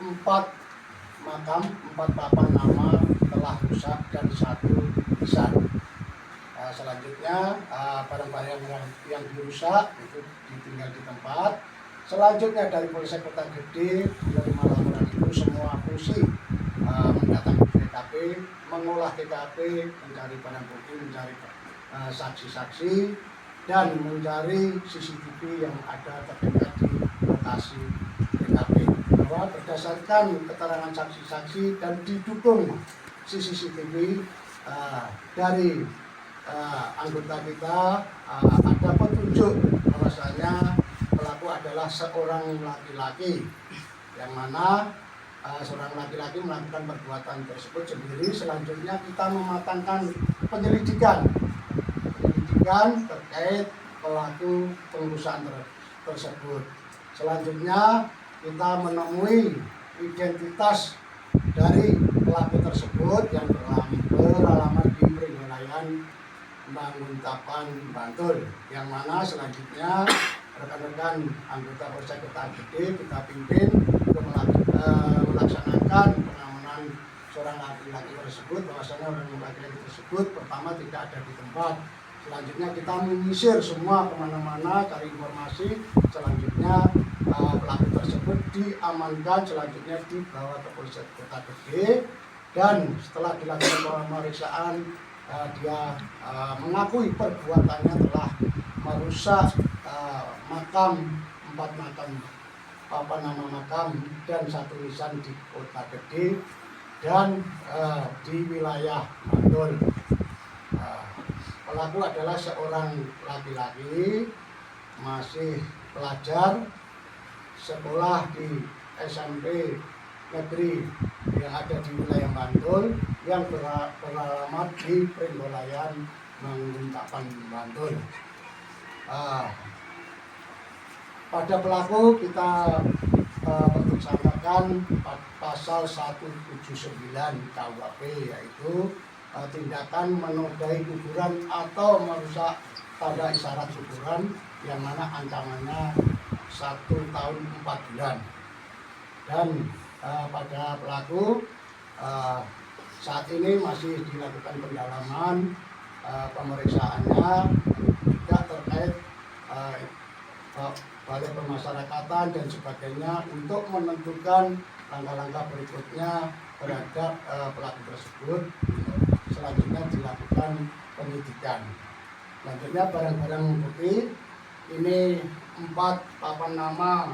4 makam, 4 papan nama telah rusak dan 1 lisan. Selanjutnya barang-barang yang dirusak itu ditinggal di tempat. Selanjutnya dari Polsek Kota Gede menerima laporan itu, semua fungsi mendatangi TKP, mengolah TKP, mencari barang bukti, mencari saksi-saksi, dan mencari CCTV yang ada terdekat di lokasi TKP. Bahwa berdasarkan keterangan saksi-saksi dan didukung CCTV dari anggota kita, ada petunjuk bahwasanya pelaku adalah seorang laki-laki, yang mana seorang laki-laki melakukan perbuatan tersebut sendiri. Selanjutnya kita mematangkan penyelidikan terkait pelaku pengerusakan tersebut. Selanjutnya kita menemui identitas dari pelaku tersebut yang beralamat di Pringgolayan, Banguntapan, Bantul, yang mana selanjutnya rekan-rekan anggota Polsek Kota Gede kita pimpin untuk melaksanakan pengamanan seorang laki-laki tersebut, bahwasanya orang laki-laki tersebut pertama tidak ada di tempat. Selanjutnya kita menyisir semua kemana-mana cari informasi. Selanjutnya pelaku tersebut diamankan, selanjutnya dibawa ke Polsek Kota Gede, dan setelah dilakukan pemeriksaan dia mengakui perbuatannya telah merusak makam, 4 makam, papan nama makam dan 1 lisan di Kota Gede dan di wilayah Bantul. Pelaku adalah seorang laki-laki, masih pelajar, sekolah di SMP negeri yang ada di wilayah Bantul, yang beralamat di Pringgolayan, Banguntapan, Bantul. Pada pelaku kita mentersangkakan pasal 179 KUHP, yaitu tindakan menodai kuburan atau merusak tanda isyarat kuburan, yang mana ancamannya 1 tahun 4 bulan. Dan pada pelaku saat ini masih dilakukan pendalaman pemeriksaannya juga terkait balai pemasyarakatan dan sebagainya untuk menentukan langkah-langkah berikutnya terhadap pelaku tersebut. Selanjutnya dilakukan penyidikan. Selanjutnya barang-barang bukti ini 4 papan nama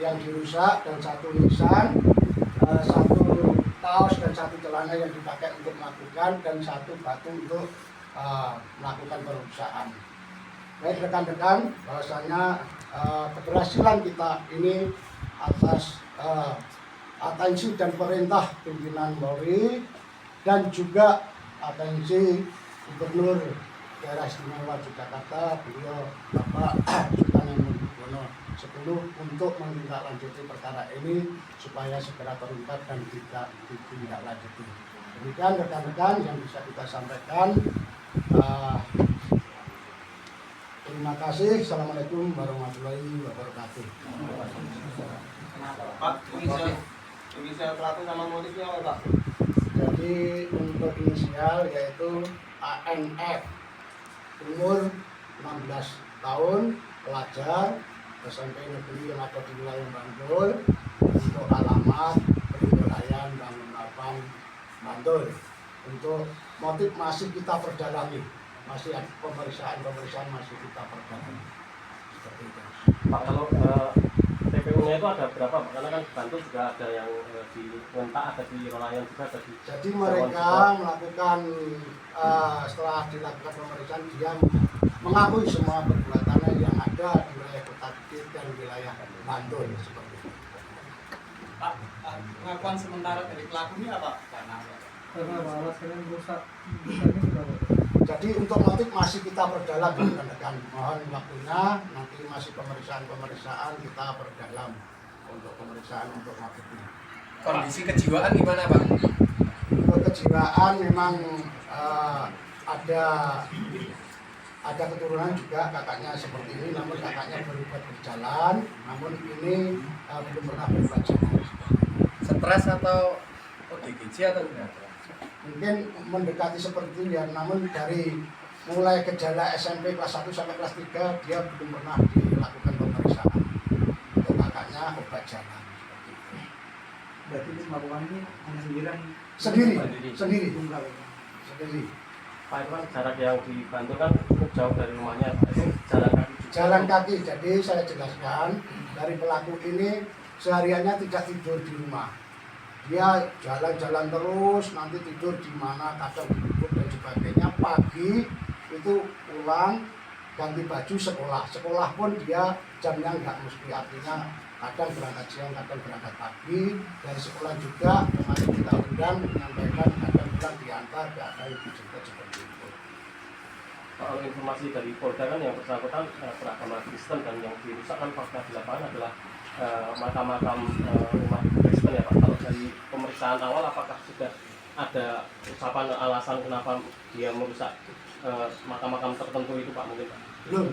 yang dirusak dan 1 lisan, 1 kaos dan 1 celana yang dipakai untuk melakukan, dan 1 batu untuk melakukan perusahaan. Baik rekan-rekan, bahwasanya keberhasilan kita ini atas atensi dan perintah pimpinan Polri dan juga atensi Gubernur Daerah Istimewa Yogyakarta, beliau Bapak Sultan Hamengkubuwono X untuk menindaklanjuti perkara ini supaya segera terungkap dan tidak ditindaklanjuti. Demikian rekan-rekan yang bisa kita sampaikan. Terima kasih. Assalamualaikum warahmatullahi wabarakatuh. Pak, inisial pelaku sama motifnya apa, Pak? Jadi untuk inisial yaitu ANF, umur 16 tahun, pelajar SMP negeri yang ada di wilayah Bantul, untuk alamat Pringgolayan, Banguntapan, Bantul. Untuk motif masih kita perdalami, masih ada pemeriksaan masih kita perdalami. Seperti itu. Pak, kalau TPU-nya itu ada berapa, Pak? Karena kan di Bantul juga ada yang di Ngentak, ada di Rolayan juga, ada di... Jadi mereka melakukan setelah dilakukan pemeriksaan, dia mengakui semua perbuatannya yang ada di wilayah Kota Gede dan wilayah Bantul seperti itu. Pak, pengakuan sementara dari pelaku ini apa? Karena alasannya merusak. Jadi untuk motif masih kita perdalam, rekan-rekan. Mohon waktunya, nanti masih pemeriksaan kita perdalam untuk pemeriksaan untuk motif ini. Kondisi kejiwaan gimana, Pak? Untuk kejiwaan memang ada ada keturunan juga kakaknya seperti ini, namun kakaknya berubah berjalan, namun ini belum pernah berubah jalan. Stres atau ODGJ atau gimana? Mungkin mendekati seperti itu ya, namun dari mulai gejala SMP kelas 1 sampai kelas 3 dia belum pernah dilakukan pemeriksaan. Untuk kakaknya obat jalan. Berarti itu melakukan ini hanya sendirian. Sendiri. Pak Irwan, jarak yang dibantu kan cukup jauh dari rumahnya, Pak. Itu jalan kaki juga. Jalan kaki, jadi saya jelaskan dari pelaku ini sehariannya tidak tidur di rumah. Dia jalan-jalan terus, nanti tidur di mana, kadang duduk dan sebagainya. Pagi itu pulang, ganti baju sekolah. Sekolah pun dia jamnya nggak mesti, artinya kadang berangkat siang, kadang berangkat pagi. Dari sekolah juga kemarin kita undang menyampaikan kadang pulang diantar, ada yang dijemput seperti itu. Kalau informasi dari Polda kan yang bersangkutan beragama Kristen, dan yang dirusak kan fakta di lapangan adalah makam-makam umat Kristen ya Pak. Kalau dari pemeriksaan awal apakah sudah ada ucapan alasan kenapa dia merusak makam-makam tertentu itu Pak mungkin Pak? Belum,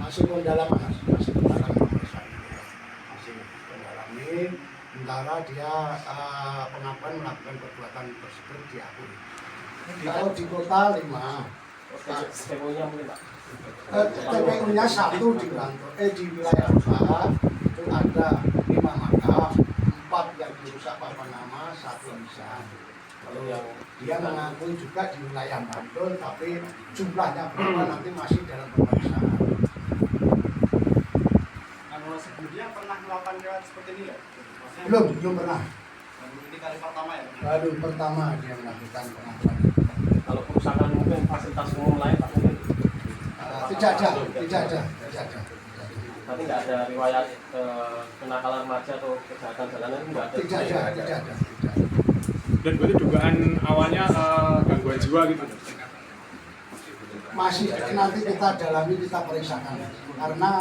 masih pendalaman, masih pemeriksaan, masih mendalami. Sementara dia pengakuan melakukan perbuatan tersebut diakui. Kalau di kota 5, TPU-nya mungkin Pak? TPU-nya 1 di wilayah Barat itu ada 5 makam, 4 yang dirusak papa nama, 1 bisa. Kalau yang dia mengakui juga di wilayah Bantul, tapi jumlahnya berapa nanti masih dalam pemeriksaan. Kalau sebelumnya pernah melakukan riwayat seperti ini ya? Belum pernah. Ini kali pertama ya? Baru pertama dia melakukan pengakuan. Kalau kerusakan mungkin fasilitas umum lain Pak mungkin? Tidak ada. Berarti nggak ada riwayat kenakalan remaja atau kejahatan jalanan itu nggak ada? Tidak ada. Dan berarti dugaan awalnya gangguan jiwa gitu. Masih nanti kita dalami, kita periksakan karena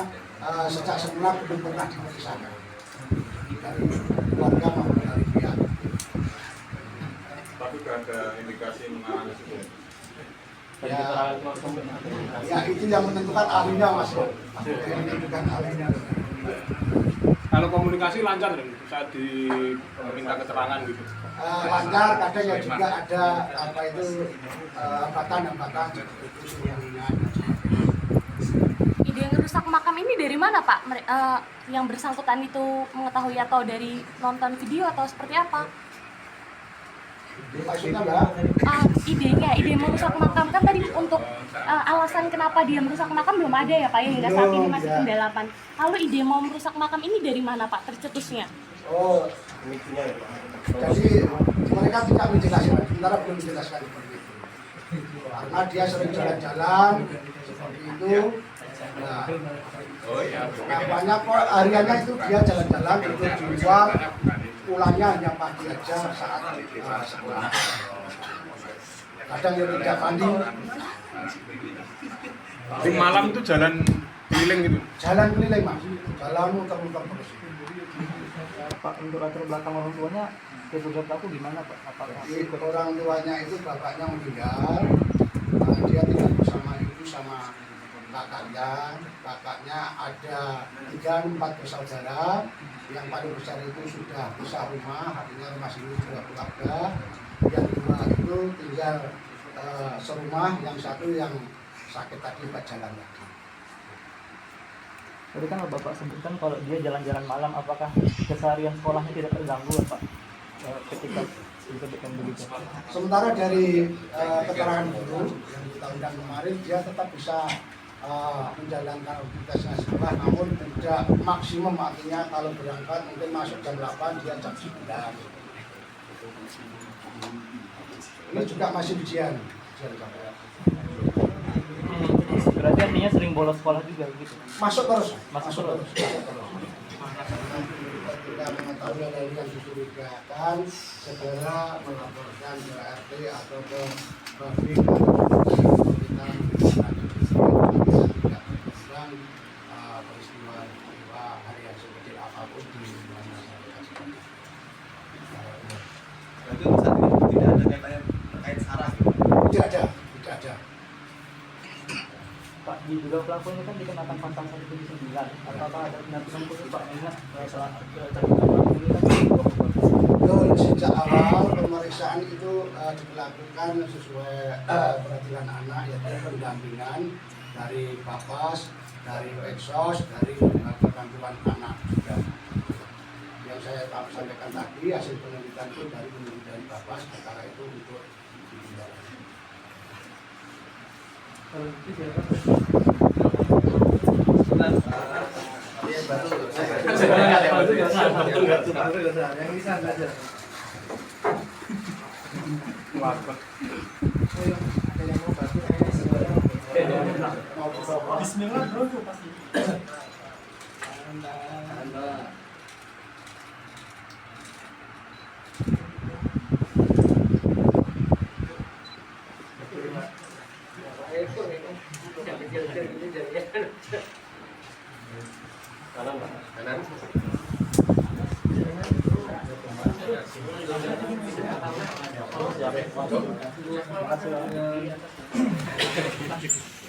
sejak semula belum pernah diperiksakan dari keluarga maupun dari pihak. Tapi tidak ada indikasi mengarah ke situ. Dari Ya. keterangan keluarga mungkin ada indikasi. Ya itu yang menentukan ahlinya Mas. Yang menentukan ahlinya. Kalau komunikasi lancar dan saat diminta keterangan gitu. Lancar, kadang ya juga ada apa itu hambatan itu semuanya. Ide ngerusak makam ini dari mana Pak? Yang bersangkutan itu mengetahui atau dari nonton video atau seperti apa? Maksudnya Mbak? Ide merusak makam kan tadi untuk alasan kenapa dia merusak makam belum ada ya Pak ya, hingga saat ini masih Belum, ya. pendalaman. Lalu ide mau merusak makam ini dari mana Pak tercetusnya? Oh, Pemicunya ya Pak. jadi mereka tidak menjelaskan, sementara belum menjelaskan seperti itu. Karena dia sering jalan-jalan seperti itu. Nah, pengakuannya kok hariannya itu dia jalan-jalan tidur di luar, pulangnya hanya pagi aja saat sekolah. Kadang dia tidak mandi, Di malam itu jalan keliling gitu. jalan keliling Mas, jalan muter-muter terus. Pak, untuk latar belakang orang tuanya, keluarga pelaku gimana Pak? Apakah Jadi orang tuanya itu bapaknya meninggal, dia tinggal bersama ibu sama kakaknya ada 3-4 bersaudara, yang paling besar itu sudah bisa rumah, artinya rumah sini juga keluarga, yang 2 itu tinggal serumah, yang 1 yang sakit tadi berjalan lagi. Tadi kan Bapak sebutkan kalau dia jalan-jalan malam, apakah keseharian sekolahnya tidak terganggu Pak? Ketika disebutkan begitu. Sementara dari keterangan guru yang kita undang kemarin, dia tetap bisa menjalankan aktivitasnya sekolah, namun tidak maksimum, artinya kalau berangkat mungkin masuk jam 8, dia jam 9. Ini juga masih ujian. Berarti artinya sering bolos sekolah juga gitu. Masuk terus. Masuk terus. Ketika mengetahui ada yang dicurigakan, segera melaporkan ke RT atau ke Babin atau kita tidak mengundang peristiwa hari yang sekecil apapun di mana Berarti untuk saat ini tidak ada kaitannya terkait sarah gitu. tidak ada. kedua pelaku ini kan dikenakan pasal 179. Apakah ada tindak pidana khusus Pak mengingat salah pelaku ini kan Betul, sejak awal pemeriksaan itu dilakukan sesuai peraturan anak, yaitu pendampingan dari Bapas, dari Peksos, dari perbantuan anak juga. Yang saya sampaikan tadi, hasil penelitian itu dari penelitian Bapas, perkara itu untuk ditindaklanjuti. kalau itu siapa? Yang bisa belajar. Bismillah bro tuh pasti. Kanan Pak. Kanan. Siap. Terima kasih.